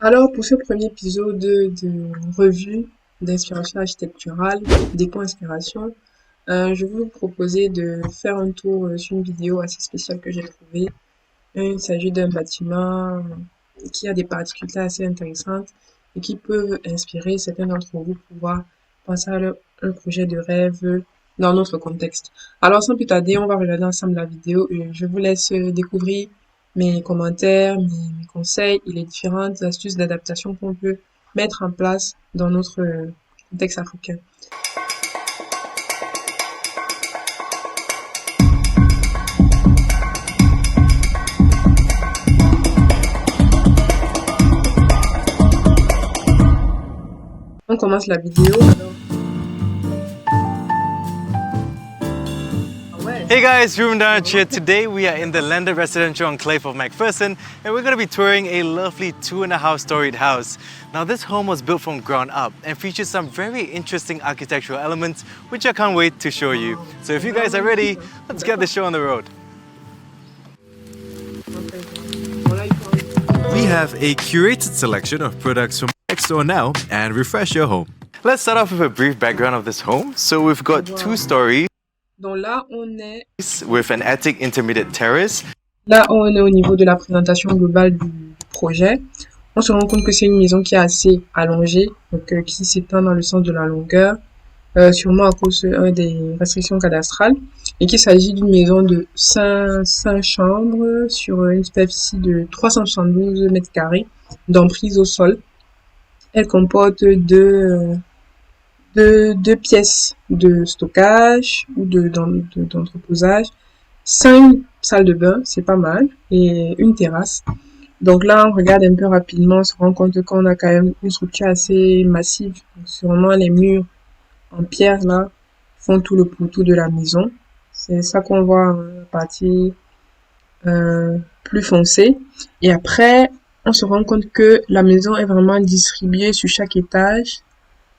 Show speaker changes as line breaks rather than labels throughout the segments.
Alors, pour ce premier épisode de revue d'inspiration architecturale, d'éco-inspiration, je vais vous proposer de faire un tour sur une vidéo assez spéciale que j'ai trouvée. Il s'agit d'un bâtiment qui a des particularités assez intéressantes et qui peuvent inspirer certains d'entre vous pour pouvoir penser à un projet de rêve dans notre contexte. Alors, sans plus tarder, on va regarder ensemble la vidéo et je vous laisse découvrir mes commentaires, mes conseils et les différentes astuces d'adaptation qu'on peut mettre en place dans notre contexte africain. On commence la vidéo.
Hey guys, Ruben Darch here. Today we are in the landed residential enclave of McPherson and we're going to be touring a lovely 2.5 storied house. Now this home was built from ground up and features some very interesting architectural elements which I can't wait to show you. So if you guys are ready, let's get the show on the road. We have a curated selection of products from next door now and refresh your home. Let's start off with a brief background of this home. So we've got 2 stories.
Donc là, on est
with an attic intermediate terrace.
Là, on est au niveau de la présentation globale du projet. On se rend compte que c'est une maison qui est assez allongée, donc qui s'étend dans le sens de la longueur, sûrement à cause des restrictions cadastrales, et qu'il s'agit d'une maison de 5 chambres sur une superficie de 372 mètres carrés d'emprise au sol. Elle comporte deux pièces de stockage ou d'entreposage, 5 salles de bain, c'est pas mal, et une terrasse. Donc là, on regarde un peu rapidement, on se rend compte qu'on a quand même une structure assez massive. Donc, sûrement les murs en pierre là font tout le pourtour de la maison. C'est ça qu'on voit en partie plus foncée. Et après, on se rend compte que la maison est vraiment distribuée sur chaque étage.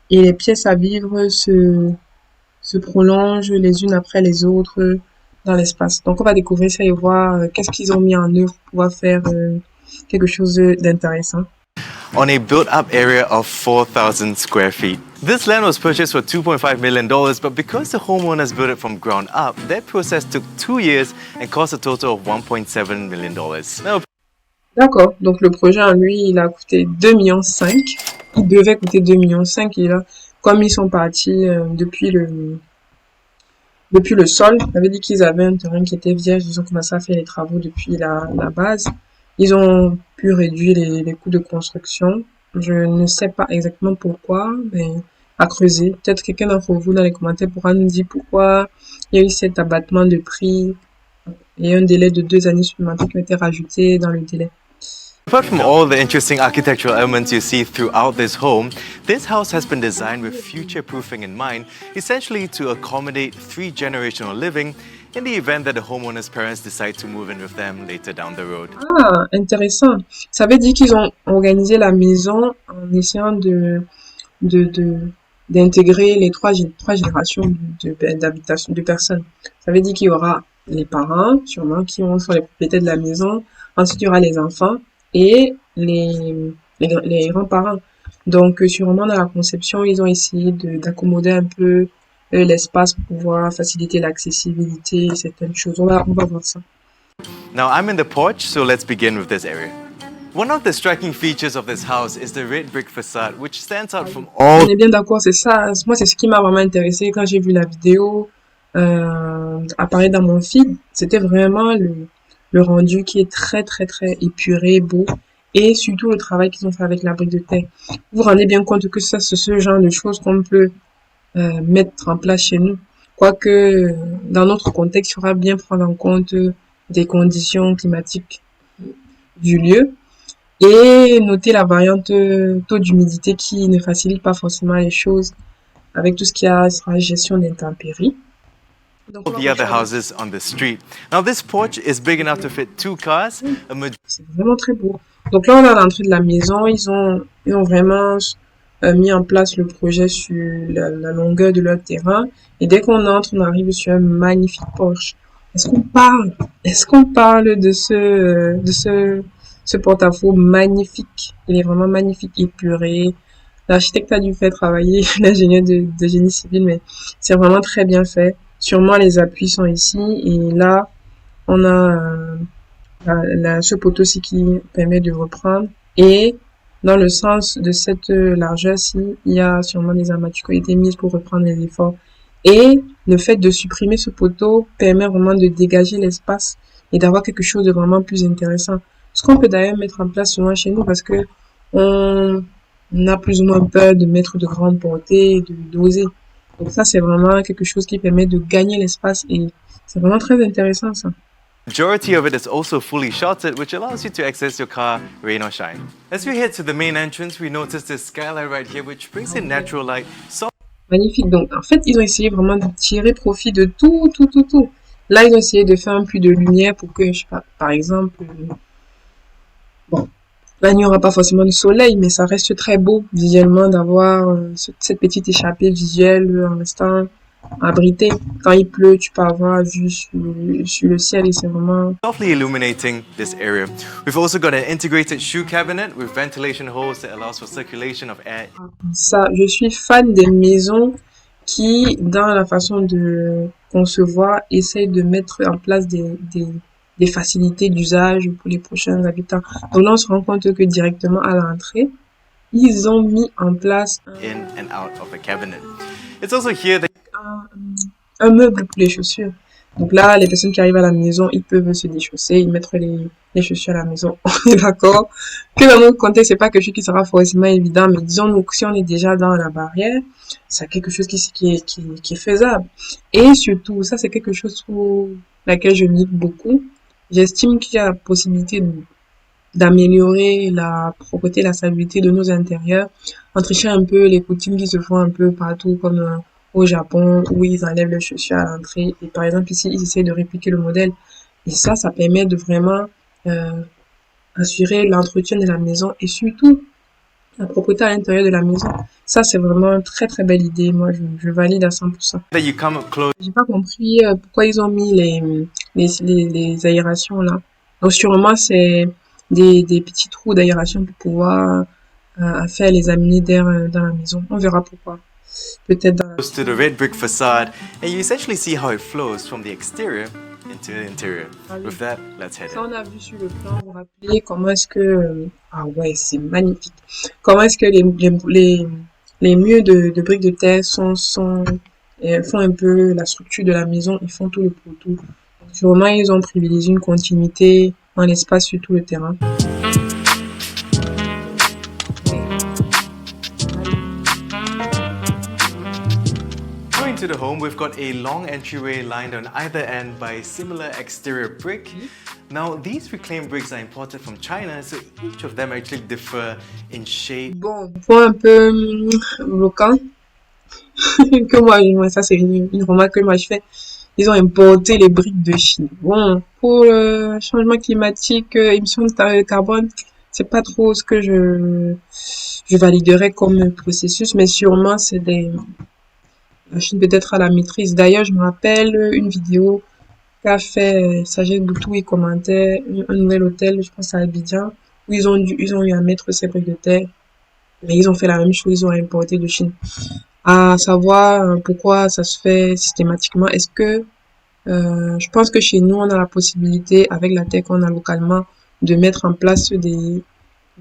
Et les pièces à vivre se prolongent les unes après les autres dans l'espace. Donc, on va découvrir ça et voir qu'est-ce qu'ils ont mis en œuvre pour pouvoir faire quelque chose d'intéressant.
On a built-up area of 4,000 square feet. This land was purchased for $2.5 million, but because the homeowners built it from ground up, that process took 2 years and cost a total of $1.7 million. Now,
D'accord. Donc, le projet en lui, il a coûté 2,5 millions. Il devait coûter 2,5 millions. Et là, comme ils sont partis depuis le sol, ça veut dire qu'ils avaient un terrain qui était vierge. Ils ont commencé à faire les travaux depuis la base. Ils ont pu réduire les coûts de construction. Je ne sais pas exactement pourquoi, mais à creuser. Peut-être quelqu'un d'entre vous dans les commentaires pourra nous dire pourquoi il y a eu cet abattement de prix et un délai de 2 années supplémentaires qui ont été rajoutés dans le délai.
apart from all the interesting architectural elements you see throughout this home, this house has been designed with future-proofing in mind, essentially to accommodate 3-generational living in the event that the homeowner's parents decide to move in with them later down the road.
Ah, intéressant. Ça veut dire qu'ils ont organisé la maison en essayant d'intégrer les trois générations d'habitation de personnes. Ça veut dire qu'il y aura les parents, sûrement, qui sont les propriétaires de la maison. Ensuite, il y aura les enfants et les grands-parents. Donc, sûrement, dans la conception, ils ont essayé d'accommoder un peu l'espace pour pouvoir faciliter l'accessibilité et certaines choses. On va voir ça.
Now, I'm in the porch, so let's begin with this area. One of the striking features of this house is the red brick facade, which stands out from all.
On est bien d'accord, c'est ça. Moi, c'est ce qui m'a vraiment intéressé quand j'ai vu la vidéo apparaître dans mon feed. C'était vraiment le rendu qui est très, très, très épuré, beau. Et surtout le travail qu'ils ont fait avec la brique de terre. Vous vous rendez bien compte que ça, c'est ce genre de choses qu'on peut mettre en place chez nous. Quoique, dans notre contexte, il faudra bien prendre en compte des conditions climatiques du lieu. Et noter la variante taux d'humidité qui ne facilite pas forcément les choses avec tout ce qui a sur la gestion d'intempéries.
the other houses on the street. Now, this porch is big enough to fit 2 cars.
C'est vraiment très beau. Donc là, on est à l'entrée de la maison. Ils ont vraiment mis en place le projet sur la longueur de leur terrain. Et dès qu'on entre, on arrive sur un magnifique porche. Est-ce qu'on parle de ce ce porte-à-faux magnifique. Il est vraiment magnifique, épuré. L'architecte a dû faire travailler l'ingénieur de génie civil, mais c'est vraiment très bien fait. Sûrement, les appuis sont ici. Et là, on a ce poteau-ci qui permet de reprendre. Et dans le sens de cette largeur-ci, il y a sûrement des armatures qui ont été mises pour reprendre les efforts. Et le fait de supprimer ce poteau permet vraiment de dégager l'espace et d'avoir quelque chose de vraiment plus intéressant. Ce qu'on peut d'ailleurs mettre en place souvent chez nous parce que on a plus ou moins peur de mettre de grandes portées, de doser. Donc ça, c'est vraiment quelque chose qui permet de gagner l'espace et c'est vraiment très intéressant ça.
Majority of it is also fully sheltered, which allows you to access your car, rain or shine. As we head to the main entrance, we notice this skylight right here, which brings in natural light.
Magnifique. Donc, en fait, ils ont essayé vraiment de tirer profit de tout, tout, tout, tout. Là, ils ont essayé de faire un plus de lumière pour que, je sais pas, par exemple, bon, là, il n'y aura pas forcément de soleil, mais ça reste très beau visuellement d'avoir cette petite échappée visuelle en restant abrité. Quand il pleut, tu peux avoir vue sur le ciel et c'est vraiment...
softly illuminating this area. We've also got an integrated shoe cabinet with ventilation holes that allows for circulation of air.
Ça, je suis fan des maisons qui, dans la façon de concevoir, essayent de mettre en place des facilités d'usage pour les prochains habitants. Donc là, on se rend compte que directement à l'entrée, ils ont mis en place
In and out of a cabinet. It's also here that
un meuble pour les chaussures. Donc là, les personnes qui arrivent à la maison, ils peuvent se déchausser, ils mettre les chaussures à la maison. On est d'accord que dans notre contexte, c'est pas quelque chose qui sera forcément évident, mais disons-nous que si on est déjà dans la barrière, c'est quelque chose qui est faisable. Et surtout, ça, c'est quelque chose pour laquelle je milite beaucoup. J'estime qu'il y a la possibilité d'améliorer la propreté, la stabilité de nos intérieurs, en trichant un peu les coutumes qui se font un peu partout, comme au Japon, où ils enlèvent leurs chaussures à l'entrée. Et par exemple, ici, ils essaient de répliquer le modèle. Et ça permet de vraiment assurer l'entretien de la maison et surtout la propreté à l'intérieur de la maison. Ça, c'est vraiment une très très belle idée. Moi, je valide à 100%.
you come up close
J'ai pas compris pourquoi ils ont mis les aérations là. Donc sûrement c'est des petits trous d'aération pour pouvoir faire les aminés d'air dans la maison. On verra pourquoi. Peut-être dans la...
to the red brick facade, and you essentially see how it flows from the exterior into the interior. With that, let's head
Ça,
in.
on a vu sur le plan, vous vous rappelez comment est-ce que... ah ouais, c'est magnifique. Comment est-ce que les murs de briques de terre font un peu la structure de la maison, ils font tout le poteau. Donc, sûrement, ils ont privilégié une continuité en l'espace sur tout le terrain.
Going to the home, we've got a long entryway lined on either end by similar exterior brick. Now, these reclaimed bricks are imported from China, so each of them actually differ in shape.
Bon, point un peu bloquant, que moi, ça c'est une remarque que moi je fais. Ils ont importé les briques de Chine. Bon, pour le changement climatique, émissions de carbone, c'est pas trop ce que je validerais comme processus, mais sûrement la Chine peut-être à la maîtrise. D'ailleurs, je me rappelle une vidéo qu'a fait Sagesse Boutou, il commentait un nouvel hôtel, je pense à Abidjan, où ils ont eu à mettre ces briques de terre, mais ils ont fait la même chose, ils ont importé de Chine. À savoir pourquoi ça se fait systématiquement. Est-ce que je pense que chez nous, on a la possibilité, avec la terre qu'on a localement, de mettre en place des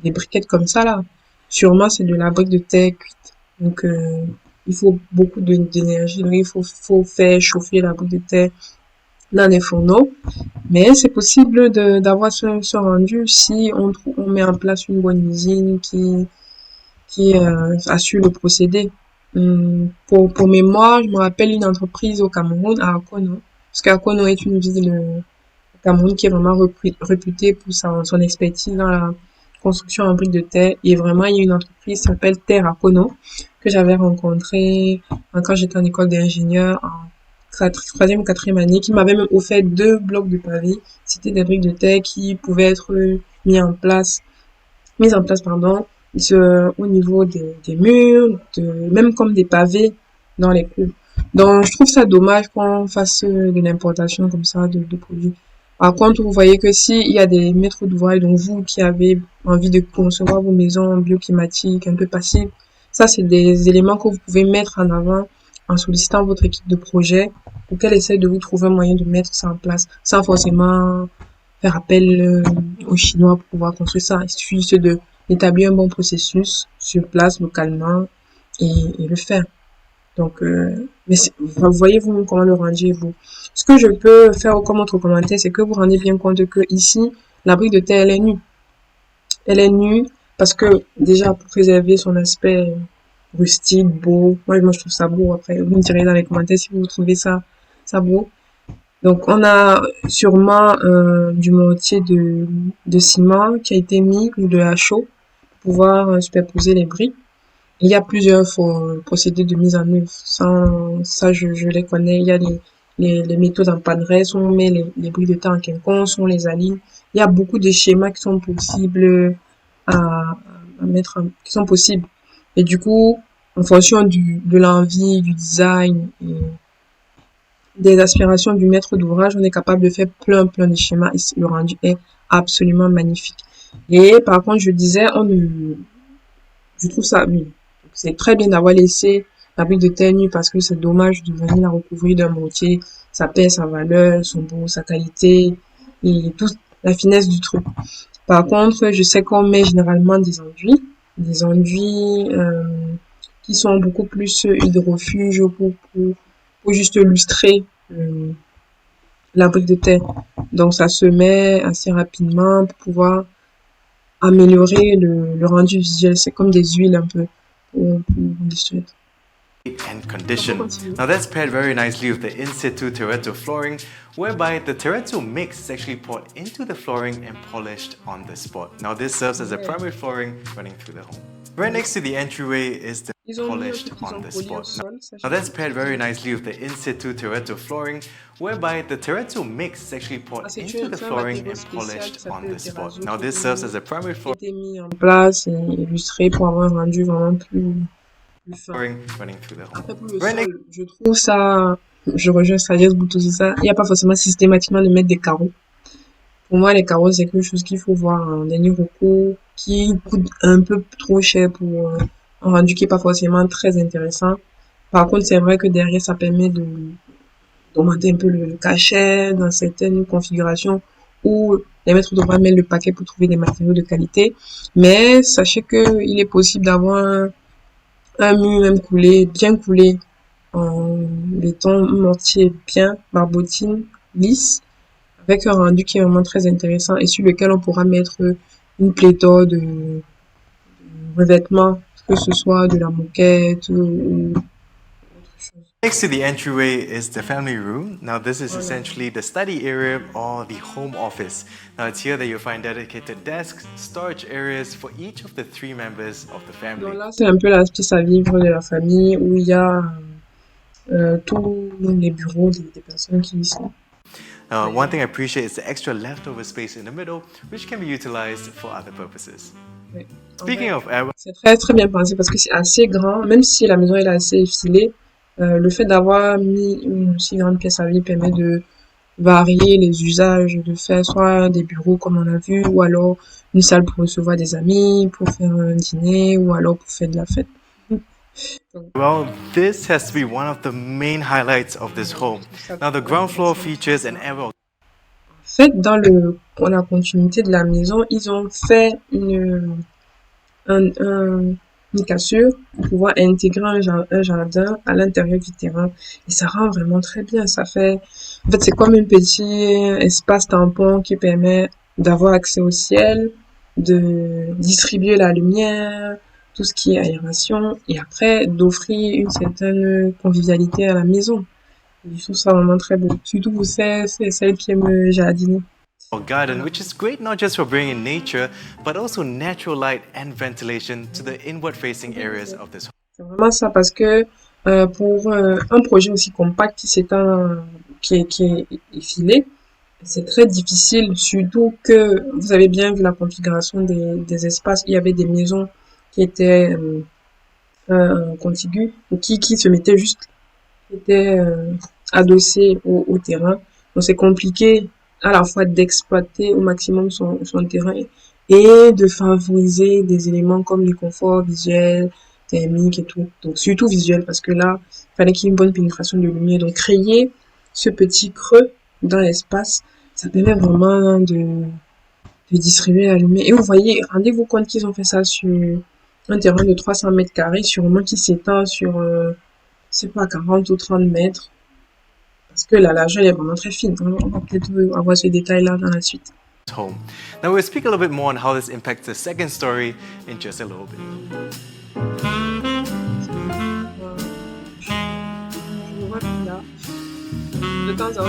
briquettes comme ça, là. Sûrement, c'est de la brique de terre cuite. Donc, il faut beaucoup d'énergie. Donc, il faut faire chauffer la brique de terre dans des fourneaux. Mais c'est possible d'avoir ce rendu si on met en place une bonne usine qui assure le procédé. Pour mémoire, je me rappelle une entreprise au Cameroun, à Akono, parce qu'Akono est une ville au Cameroun qui est vraiment réputée pour son expertise dans la construction en briques de terre. Et vraiment, il y a une entreprise qui s'appelle Terre Akono, que j'avais rencontrée quand j'étais en école d'ingénieur en troisième ou quatrième année, qui m'avait même offert 2 blocs de pavés. C'était des briques de terre qui pouvaient être mises en place, pardon, au niveau des murs, même comme des pavés dans les cours. Donc, je trouve ça dommage qu'on fasse de l'importation comme ça de produits. Par contre, vous voyez que s'il y a des maîtres d'ouvrage, donc vous qui avez envie de concevoir vos maisons bioclimatiques, un peu passives, ça, c'est des éléments que vous pouvez mettre en avant en sollicitant votre équipe de projet pour qu'elle essaie de vous trouver un moyen de mettre ça en place sans forcément faire appel aux Chinois pour pouvoir construire ça. Il suffit juste d'établir un bon processus sur place, localement, et le faire. Donc, mais vous voyez vous comment le rendiez vous. Ce que je peux faire comme autre commentaire, c'est que vous rendez bien compte que ici, la brique de terre, elle est nue. Elle est nue parce que déjà pour préserver son aspect rustique, beau. Moi, je trouve ça beau. Après, vous me direz dans les commentaires si vous trouvez ça beau. Donc, on a sûrement du mortier de ciment qui a été mis ou de la chaux pour pouvoir superposer les briques. Il y a plusieurs procédés de mise en œuvre. Ça, je les connais. Il y a les méthodes en paneresse, on met les briques de terre en quinconce, on les aligne. Il y a beaucoup de schémas qui sont possibles à mettre, qui sont possibles. Et du coup, en fonction de l'envie, du design et des aspirations du maître d'ouvrage, on est capable de faire plein de schémas et le rendu est absolument magnifique. Et par contre, je disais, je trouve ça, oui, c'est très bien d'avoir laissé la brique de terre nue parce que c'est dommage de venir la recouvrir d'un mortier. Ça perd sa valeur, son beau, sa qualité et toute la finesse du truc. Par contre, je sais qu'on met généralement des enduits qui sont beaucoup plus hydrofuges pour juste lustrer la brique de terre. Donc ça se met assez rapidement pour pouvoir améliorer le rendu visuel. C'est comme des huiles un peu pour illustrer.
And condition. Now that's paired very nicely with the in situ terrazzo flooring, whereby the terrazzo mix is actually poured into the flooring and polished on the spot. Now this serves as a primary flooring running through the home. Right next to the entryway is the polished on the spot. Now that's paired very nicely with the in situ terrazzo flooring, whereby the terrazzo mix is actually poured into the flooring and polished on the spot. Now this serves as a primary flooring.
Été mis en place et illustré pour avoir un rendu vraiment plus fin. Après, pour le sol, je trouve ça, je rejoins Sagesse Boutou, c'est ça. Il n'y a pas forcément systématiquement de mettre des carreaux. Pour moi, les carreaux, c'est quelque chose qu'il faut voir en dernier recours, qui coûte un peu trop cher pour un rendu qui est pas forcément très intéressant. Par contre, c'est vrai que derrière, ça permet d'augmenter un peu le cachet dans certaines configurations où les maîtres d'ouvrage mettent le paquet pour trouver des matériaux de qualité. Mais sachez que il est possible d'avoir un mur même bien coulé en béton mortier bien barbotine, lisse, avec un rendu qui est vraiment très intéressant et sur lequel on pourra mettre une pléthore de revêtements, que ce soit de la moquette ou autre chose.
Next to the entryway is the family room. Now this is essentially the study area or the home office. Now it's here that you'll find dedicated desks, storage areas for each of the 3 members of the family.
Donc là, c'est un peu la pièce à vivre de la famille où il y a tous les bureaux des personnes qui y sont.
One thing I appreciate is the extra leftover space in the middle, which can be utilized for other purposes.
Oui.
Speaking of
c'est très bien pensé parce que c'est assez grand, même si la maison est assez effilée, le fait d'avoir mis une si grande pièce à vivre permet de varier les usages, de faire soit des bureaux comme on a vu, ou alors une salle pour recevoir des amis, pour faire un dîner, ou alors pour faire de la fête.
Well, this has to be one of the main highlights of this home. Now, the ground floor features an airwell.
En fait, pour la continuité de la maison, ils ont fait une cassure pour pouvoir intégrer un jardin à l'intérieur du terrain. Et ça rend vraiment très bien. En fait, c'est comme un petit espace tampon qui permet d'avoir accès au ciel, de distribuer la lumière, tout ce qui est aération, et après d'offrir une certaine convivialité à la maison. Et je trouve ça vraiment très beau. Surtout pour celles qui aiment jardiner.
Garden, which is great not just for bringing nature, but also natural light and ventilation to the inward-facing areas of this home.
C'est vraiment ça parce que pour un projet aussi compact qui est effilé, c'est très difficile, surtout que vous avez bien vu la configuration des espaces. Il y avait des maisons qui étaient contiguës ou qui se étaient adossées au terrain. Donc c'est compliqué à la fois d'exploiter au maximum son terrain et de favoriser des éléments comme le confort visuel, thermique et tout. Donc surtout visuel parce que là, il fallait qu'il y ait une bonne pénétration de lumière. Donc créer ce petit creux dans l'espace, ça permet vraiment de distribuer la lumière. Et vous voyez, rendez-vous compte qu'ils ont fait ça sur un terrain de 300 mètres carrés, sûrement qui s'étend sur, c'est pas 40 ou 30 mètres. Parce que la largeur est vraiment très fine. On va peut-être avoir ce détail-là dans la suite.
Home. Now we'll speak a little bit more on how this impacts the second story in just a little bit.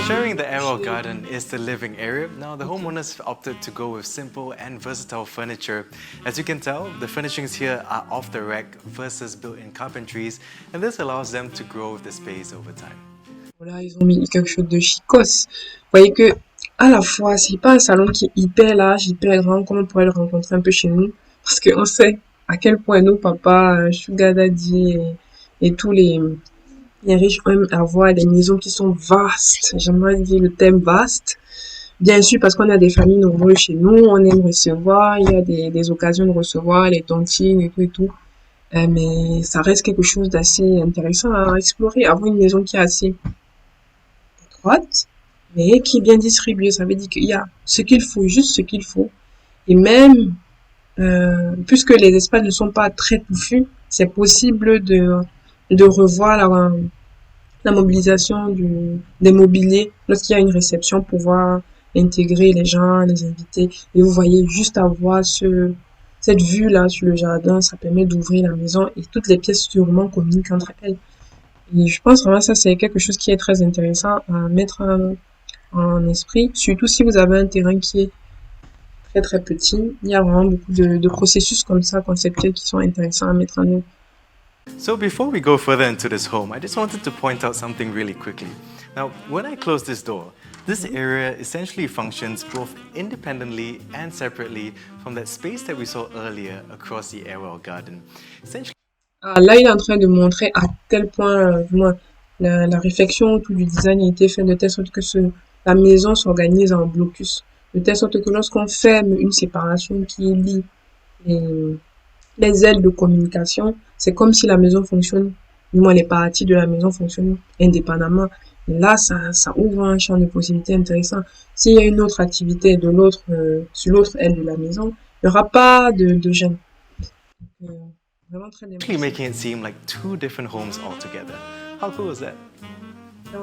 Sharing the aerial garden is the living area. Now the homeowners opted to go with simple and versatile furniture. As you can tell, the furnishings here are off the rack versus built-in carpentries, and this allows them to grow with the space over time.
Voilà, ils ont mis quelque chose de chicos. Vous voyez que, à la fois, c'est pas un salon qui est hyper large, hyper grand, comme on pourrait le rencontrer un peu chez nous. Parce qu'on sait à quel point nos papas, Sugar Daddy et tous les riches aiment avoir des maisons qui sont vastes. J'aimerais dire le thème vaste. Bien sûr, parce qu'on a des familles nombreuses chez nous, on aime recevoir, il y a des occasions de recevoir, les tontines et tout et tout. Mais ça reste quelque chose d'assez intéressant à explorer. Avoir une maison qui est assez étroite, mais qui est bien distribuée. Ça veut dire qu'il y a ce qu'il faut, juste ce qu'il faut. Et même, puisque les espaces ne sont pas très touffus, c'est possible de revoir la mobilisation des mobiliers lorsqu'il y a une réception, pouvoir intégrer les gens, les invités. Et vous voyez, juste avoir cette vue-là sur le jardin, ça permet d'ouvrir la maison et toutes les pièces sûrement communiquent entre elles. Et je pense vraiment ça, c'est quelque chose qui est très intéressant à mettre en esprit, surtout si vous avez un terrain qui est très très petit. Il y a vraiment beaucoup de processus comme ça, conceptuels, qui sont intéressants à mettre en œuvre.
So before we go further into this home, I just wanted to point out something really quickly. Now, when I close this door, this area essentially functions both independently and separately from that space that we saw earlier across the aerial garden. Essentially,
Ah, là, il est en train de montrer à quel point vraiment, la réflexion autour du design a été faite de telle sorte que la maison s'organise en blocus. De telle sorte que lorsqu'on ferme une séparation qui lie les, les ailes de communication, c'est comme si la maison fonctionne, du moins les parties de la maison fonctionnent indépendamment. Et là, ça ouvre un champ de possibilités intéressant. S'il y a une autre activité de sur l'autre aile de la maison, il n'y aura pas de gêne. Vraiment très
actually making it seem like two different homes altogether. How cool is that?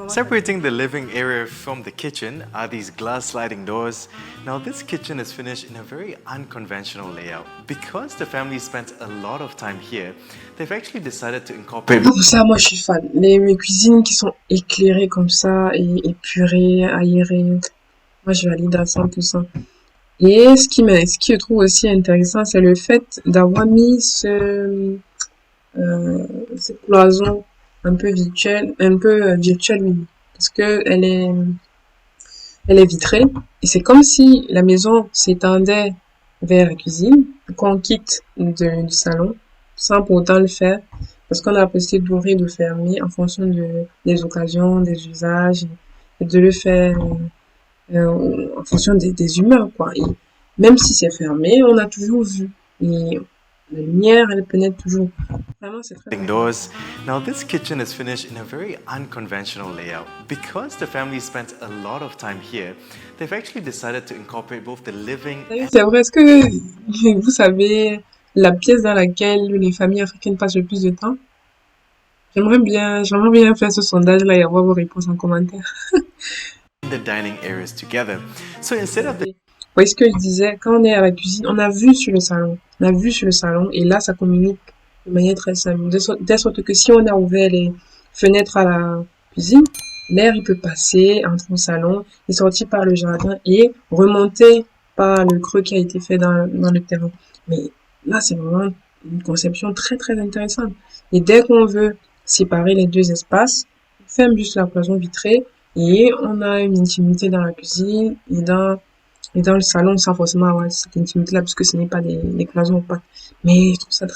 Separating the living area from the kitchen are these glass sliding doors. Now this kitchen is finished in a very unconventional layout. Because the family spent a lot of time here, they've actually decided to incorporate...
Pour ça, moi, je suis fan. Mes cuisines qui sont éclairées comme ça, et épurées, aérées, moi, je valide à 100%. Et ce qui je trouve aussi intéressant, c'est le fait d'avoir mis cette cloison un peu virtuelle, oui, parce que elle est vitrée, et c'est comme si la maison s'étendait vers la cuisine, qu'on quitte du salon, sans pour autant le faire, parce qu'on a la possibilité d'ouvrir, de fermer en fonction des occasions, des usages, et de le faire en fonction des humeurs, quoi. Et même si c'est fermé, on a toujours vu. Et la lumière, elle pénètre toujours. Vraiment, c'est très
indoors. Now this kitchen is finished in a very unconventional layout. Because the family spent a lot of time here, they've actually decided to incorporate both the living and...
C'est vrai, est-ce que vous savez la pièce dans laquelle les familles africaines passent le plus de temps? J'aimerais bien faire ce sondage-là et avoir vos réponses en commentaire.
the dining areas together. So instead of the...
Vous voyez ce que je disais, quand on est à la cuisine, on a vu sur le salon. On a vu sur le salon et là, ça communique de manière très simple. De sorte que si on a ouvert les fenêtres à la cuisine, l'air, il peut passer entre le salon et sortir par le jardin et remonter par le creux qui a été fait dans le terrain. Mais là, c'est vraiment une conception très, très intéressante. Et dès qu'on veut séparer les deux espaces, on ferme juste la cloison vitrée et on a une intimité dans la cuisine et dans le salon sans forcément avoir cette intimité-là, puisque ce n'est pas des cloisons opaques. Mais je trouve ça très